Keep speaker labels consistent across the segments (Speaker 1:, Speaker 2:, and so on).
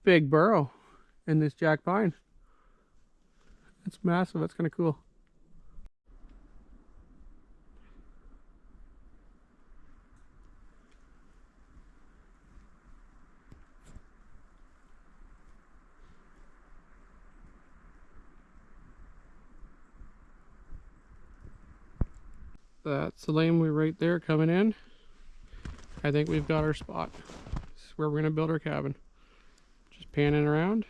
Speaker 1: big burrow in this jack pine. It's massive. That's kind of cool. That's the laneway right there coming in. I think we've got our spot. This is where we're going to build our cabin. Just panning around.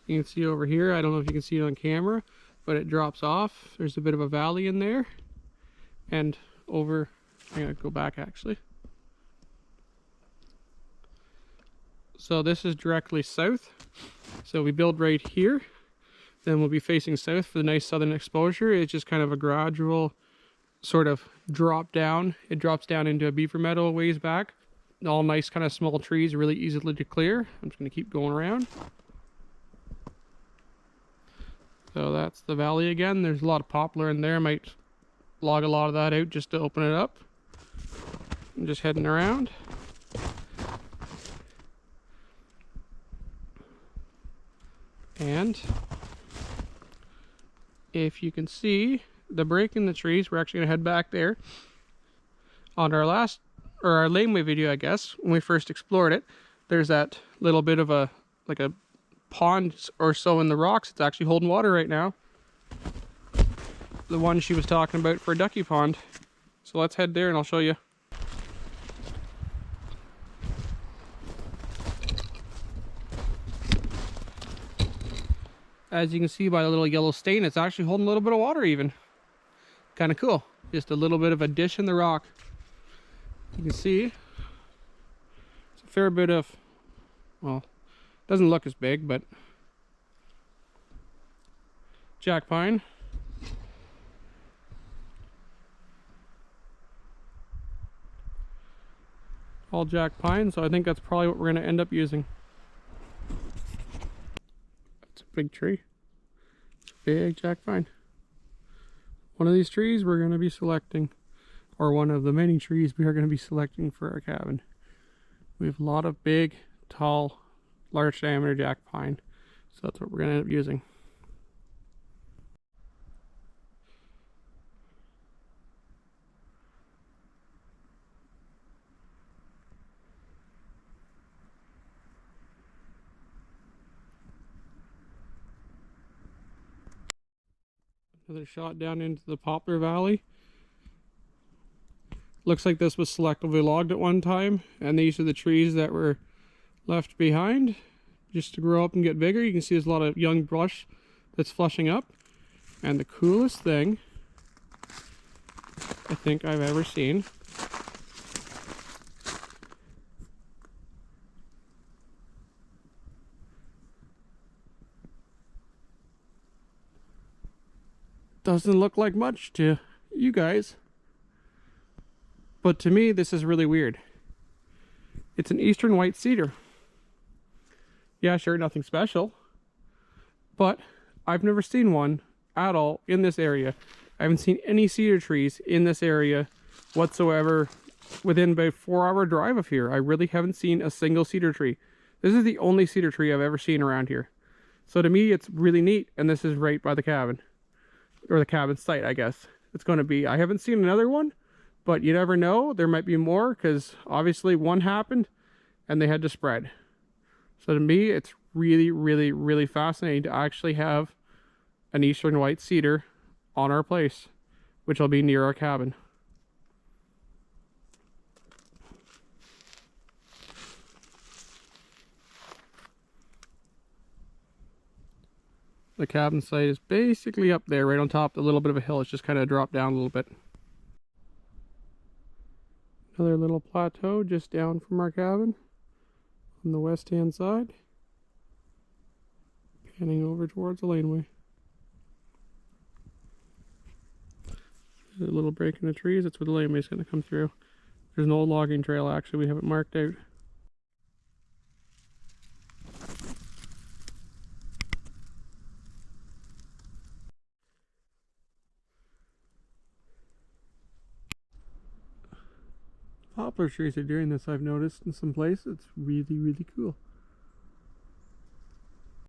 Speaker 1: You can see over here, I don't know if you can see it on camera, but it drops off. There's a bit of a valley in there. And over, I'm going to go back actually. So this is directly south. So we build right here. Then we'll be facing south for the nice southern exposure. It's just kind of a gradual sort of drop down. It drops down into a beaver meadow a ways back. All nice kind of small trees, really easily to clear. I'm just going to keep going around. So that's the valley again. There's a lot of poplar in there. I might log a lot of that out just to open it up. I'm just heading around. And if you can see the break in the trees, we're actually going to head back there. On our last, or our laneway video, I guess, when we first explored it, there's that little bit of a, like a pond or so in the rocks. It's actually holding water right now. The one she was talking about for a ducky pond. So let's head there and I'll show you. As you can see by the little yellow stain, it's actually holding a little bit of water even. Kind of cool. Just a little bit of a dish in the rock. You can see it's a fair bit of, well, doesn't look as big, but jack pine. All jack pine, so I think that's probably what we're going to end up using. That's a big tree. It's a big jack pine. One of these trees we're going to be selecting, or one of the many trees we are going to be selecting for our cabin. We have a lot of big, tall, large diameter jack pine, so that's what we're going to end up using. Another shot down into the poplar valley. Looks like this was selectively logged at one time, and these are the trees that were left behind just to grow up and get bigger. You can see there's a lot of young brush that's flushing up. And the coolest thing I think I've ever seen doesn't look like much to you guys, but to me this is really weird. It's an eastern white cedar. Yeah, sure, nothing special, but I've never seen one at all in this area. I haven't seen any cedar trees in this area whatsoever within about 4-hour drive of here. I really haven't seen a single cedar tree. This is the only cedar tree I've ever seen around here. So to me it's really neat, and this is right by the cabin. Or the cabin site, I guess it's going to be. I haven't seen another one, but you never know. There might be more, because obviously one happened and they had to spread. So to me, it's really, really, really fascinating to actually have an eastern white cedar on our place, which will be near our cabin. The cabin site is basically up there, right on top of a little bit of a hill. It's just kind of dropped down a little bit. Another little plateau just down from our cabin on the west hand side. Panning over towards the laneway. There's a little break in the trees. That's where the laneway is going to come through. There's an old logging trail actually we haven't marked out. poplar trees are doing this, I've noticed in some places. It's really, really cool.